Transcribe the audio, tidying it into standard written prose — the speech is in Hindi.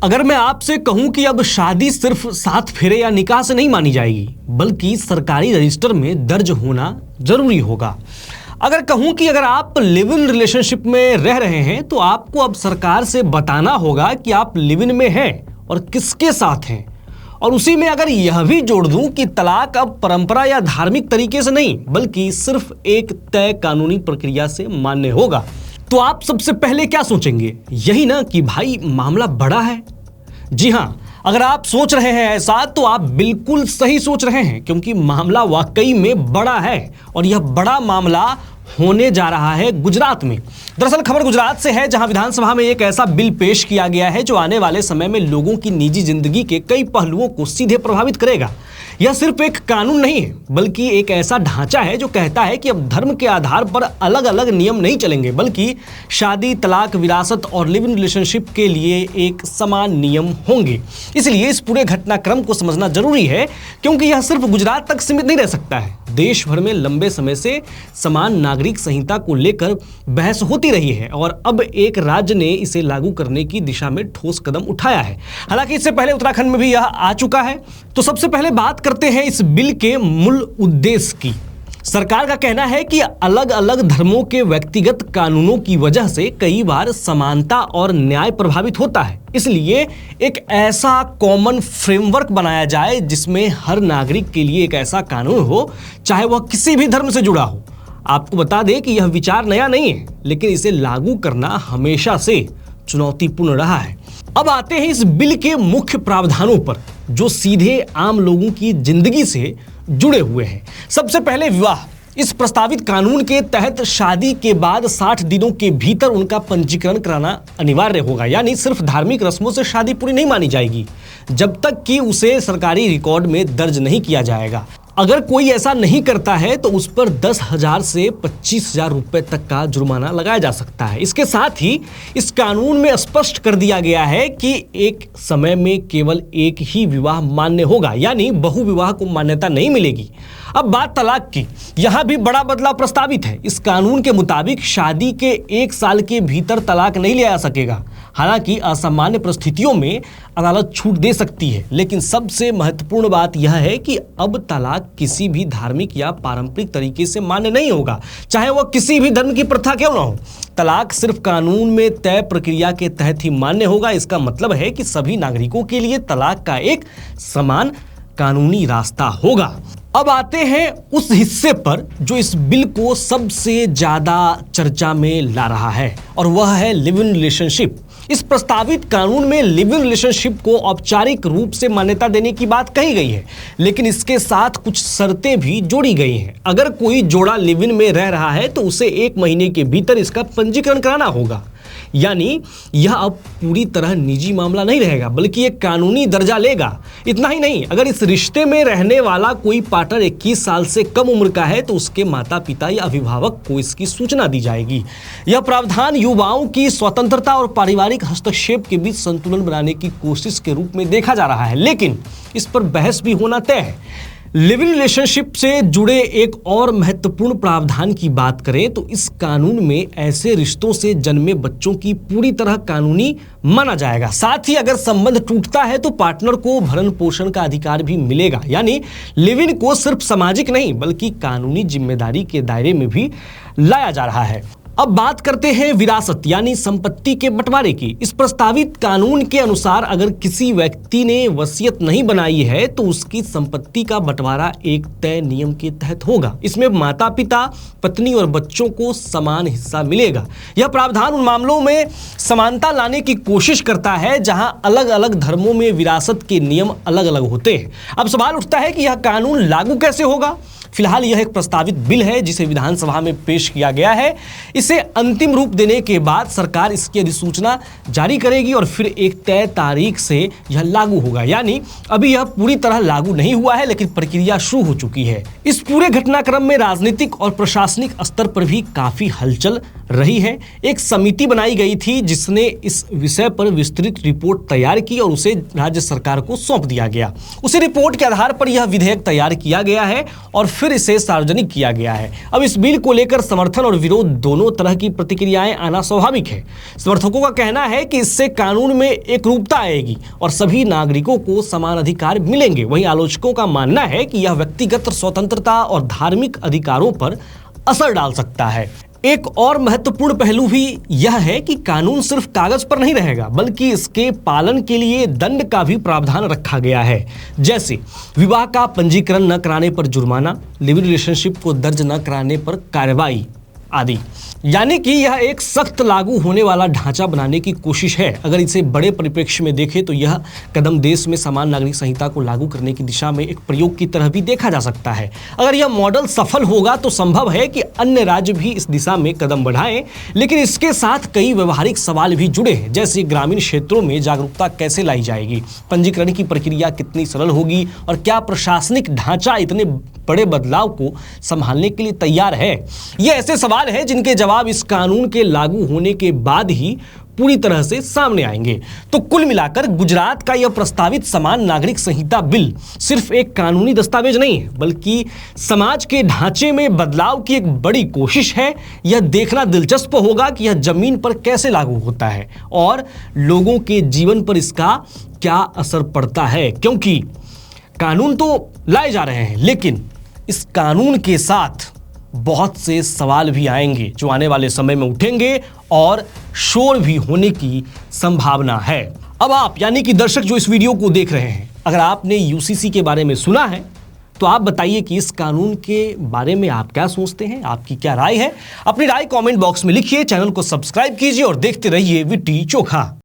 अगर मैं आपसे कहूं कि अब शादी सिर्फ 7 फेरे या निकाह से नहीं मानी जाएगी, बल्कि सरकारी रजिस्टर में दर्ज होना जरूरी होगा। अगर कहूं कि अगर आप लिव इन रिलेशनशिप में रह रहे हैं तो आपको अब सरकार से बताना होगा कि आप लिव इन में हैं और किसके साथ हैं। और उसी में अगर यह भी जोड़ दूं कि तलाक अब परंपरा या धार्मिक तरीके से नहीं, बल्कि सिर्फ एक तय कानूनी प्रक्रिया से मान्य होगा, तो आप सबसे पहले क्या सोचेंगे? यही ना कि भाई मामला बड़ा है। जी हां, अगर आप सोच रहे हैं ऐसा तो आप बिल्कुल सही सोच रहे हैं, क्योंकि मामला वाकई में बड़ा है और यह बड़ा मामला होने जा रहा है गुजरात में। दरअसल खबर गुजरात से है, जहां विधानसभा में एक ऐसा बिल पेश किया गया है जो आने वाले समय में लोगों की निजी जिंदगी के कई पहलुओं को सीधे प्रभावित करेगा। यह सिर्फ एक कानून नहीं है, बल्कि एक ऐसा ढांचा है जो कहता है कि अब धर्म के आधार पर अलग अलग नियम नहीं चलेंगे, बल्कि शादी, तलाक, विरासत और लिव इन रिलेशनशिप के लिए एक समान नियम होंगे। इसलिए इस पूरे घटनाक्रम को समझना जरूरी है, क्योंकि यह सिर्फ गुजरात तक सीमित नहीं रह सकता है। देश भर में लंबे समय से समान नागरिक संहिता को लेकर बहस होती रही है और अब एक राज्य ने इसे लागू करने की दिशा में ठोस कदम उठाया है। हालांकि इससे पहले उत्तराखंड में भी यह आ चुका है। तो सबसे पहले बात करते हैं इस बिल के मूल उद्देश्य की। सरकार का कहना है कि अलग अलग धर्मों के व्यक्तिगत कानूनों की वजह से कई बार समानता और न्याय प्रभावित होता है। इसलिए एक ऐसा कॉमन फ्रेमवर्क बनाया जाए जिसमें हर नागरिक के लिए एक ऐसा कानून हो, चाहे वह किसी भी धर्म से जुड़ा हो। आपको बता दें कि यह विचार नया नहीं है, लेकिन इसे लागू करना हमेशा से चुनौतीपूर्ण रहा है। अब आते हैं इस बिल के मुख्य प्रावधानों पर, जो सीधे आम लोगों की जिंदगी से जुड़े हुए हैं। सबसे पहले विवाह। इस प्रस्तावित कानून के तहत शादी के बाद 60 दिनों के भीतर उनका पंजीकरण कराना अनिवार्य होगा। यानी सिर्फ धार्मिक रस्मों से शादी पूरी नहीं मानी जाएगी, जब तक कि उसे सरकारी रिकॉर्ड में दर्ज नहीं किया जाएगा। अगर कोई ऐसा नहीं करता है तो उस पर 10,000 से 25,000 रुपए तक का जुर्माना लगाया जा सकता है। इसके साथ ही इस कानून में स्पष्ट कर दिया गया है कि एक समय में केवल एक ही विवाह मान्य होगा, यानी बहु विवाह को मान्यता नहीं मिलेगी। अब बात तलाक की। यहां भी बड़ा बदलाव प्रस्तावित है। इस कानून के मुताबिक शादी के 1 साल के भीतर तलाक नहीं लिया जा सकेगा। हालांकि असामान्य परिस्थितियों में अदालत छूट दे सकती है, लेकिन सबसे महत्वपूर्ण बात यह है कि अब तलाक किसी भी धार्मिक या पारंपरिक तरीके से मान्य नहीं होगा, चाहे वह किसी भी धर्म की प्रथा क्यों ना हो। तलाक सिर्फ कानून में तय प्रक्रिया के तहत ही मान्य होगा। इसका मतलब है कि सभी नागरिकों के लिए तलाक का एक समान कानूनी रास्ता होगा। अब आते हैं उस हिस्से पर जो इस बिल को सबसे ज्यादा चर्चा में ला रहा है, और वह है लिव इन रिलेशनशिप। इस प्रस्तावित कानून में लिव इन रिलेशनशिप को औपचारिक रूप से मान्यता देने की बात कही गई है, लेकिन इसके साथ कुछ शर्तें भी जोड़ी गई हैं। अगर कोई जोड़ा लिव इन में रह रहा है तो उसे 1 महीने के भीतर इसका पंजीकरण कराना होगा। यानी यह अब पूरी तरह निजी मामला नहीं रहेगा, बल्कि एक कानूनी दर्जा लेगा। इतना ही नहीं, अगर इस रिश्ते में रहने वाला कोई पार्टनर 21 साल से कम उम्र का है तो उसके माता पिता या अभिभावक को इसकी सूचना दी जाएगी। यह प्रावधान युवाओं की स्वतंत्रता और पारिवारिक हस्तक्षेप के बीच संतुलन बनाने की कोशिश के रूप में देखा जा रहा है, लेकिन इस पर बहस भी होना तय है। लिव इन रिलेशनशिप से जुड़े एक और महत्वपूर्ण प्रावधान की बात करें तो इस कानून में ऐसे रिश्तों से जन्मे बच्चों की पूरी तरह कानूनी माना जाएगा। साथ ही अगर संबंध टूटता है तो पार्टनर को भरण पोषण का अधिकार भी मिलेगा। यानी लिव इन को सिर्फ सामाजिक नहीं, बल्कि कानूनी जिम्मेदारी के दायरे में भी लाया जा रहा है। अब बात करते हैं विरासत यानी संपत्ति के बंटवारे की। इस प्रस्तावित कानून के अनुसार अगर किसी व्यक्ति ने वसीयत नहीं बनाई है तो उसकी संपत्ति का बंटवारा एक तय नियम के तहत होगा। इसमें माता पिता, पत्नी और बच्चों को समान हिस्सा मिलेगा। यह प्रावधान उन मामलों में समानता लाने की कोशिश करता है जहां अलग अलग धर्मों में विरासत के नियम अलग अलग होते हैं। अब सवाल उठता है कि यह कानून लागू कैसे होगा। फिलहाल यह एक प्रस्तावित बिल है जिसे विधानसभा में पेश किया गया है। इसे अंतिम रूप देने के बाद सरकार इसकी अधिसूचना जारी करेगी और फिर एक तय तारीख से यह लागू होगा। यानी अभी यह पूरी तरह लागू नहीं हुआ है, लेकिन प्रक्रिया शुरू हो चुकी है। इस पूरे घटनाक्रम में राजनीतिक और प्रशासनिक स्तर पर भी काफी हलचल रही है। एक समिति बनाई गई थी जिसने इस विषय पर विस्तृत रिपोर्ट तैयार की और उसे राज्य सरकार को सौंप दिया गया। उसी रिपोर्ट के आधार पर यह विधेयक तैयार किया गया है और फिर फिर इसे सार्वजनिक किया गया है। अब इस बिल को लेकर समर्थन और विरोध दोनों तरह की प्रतिक्रियाएं आना स्वाभाविक है। समर्थकों का कहना है कि इससे कानून में एकरूपता आएगी और सभी नागरिकों को समान अधिकार मिलेंगे। वहीं आलोचकों का मानना है कि यह व्यक्तिगत स्वतंत्रता और धार्मिक अधिकारों पर असर डाल सकता है। एक और महत्वपूर्ण पहलू भी यह है कि कानून सिर्फ कागज पर नहीं रहेगा, बल्कि इसके पालन के लिए दंड का भी प्रावधान रखा गया है, जैसे विवाह का पंजीकरण न कराने पर जुर्माना, लिव इन रिलेशनशिप को दर्ज न कराने पर कार्रवाई आदि। यानी कि यह एक सख्त लागू होने वाला ढांचा बनाने की कोशिश है। अगर इसे बड़े परिप्रेक्ष्य में देखें तो यह कदम देश में समान नागरिक संहिता को लागू करने की दिशा में एक प्रयोग की तरह भी देखा जा सकता है। अगर यह मॉडल सफल होगा तो संभव है कि अन्य राज्य भी इस दिशा में कदम बढ़ाएं, लेकिन इसके साथ कई व्यवहारिक सवाल भी जुड़े हैं, जैसे ग्रामीण क्षेत्रों में जागरूकता कैसे लाई जाएगी, पंजीकरण की प्रक्रिया कितनी सरल होगी और क्या प्रशासनिक ढांचा इतने बड़े बदलाव को संभालने के लिए तैयार है। ये ऐसे सवाल हैं जिनके जवाब इस कानून के लागू होने के बाद ही पूरी तरह से सामने आएंगे। तो कुल मिलाकर गुजरात का यह प्रस्तावित समान नागरिक संहिता बिल सिर्फ एक कानूनी दस्तावेज नहीं है, बल्कि समाज के ढांचे में बदलाव की एक बड़ी कोशिश है। यह देखना दिलचस्प होगा कि यह जमीन पर कैसे लागू होता है और लोगों के जीवन पर इसका क्या असर पड़ता है, क्योंकि कानून तो लाए जा रहे हैं, लेकिन इस कानून के साथ बहुत से सवाल भी आएंगे जो आने वाले समय में उठेंगे और शोर भी होने की संभावना है। अब आप यानी कि दर्शक जो इस वीडियो को देख रहे हैं, अगर आपने यूसीसी के बारे में सुना है तो आप बताइए कि इस कानून के बारे में आप क्या सोचते हैं, आपकी क्या राय है। अपनी राय कमेंट बॉक्स में लिखिए, चैनल को सब्सक्राइब कीजिए और देखते रहिए विट्टी चोखा।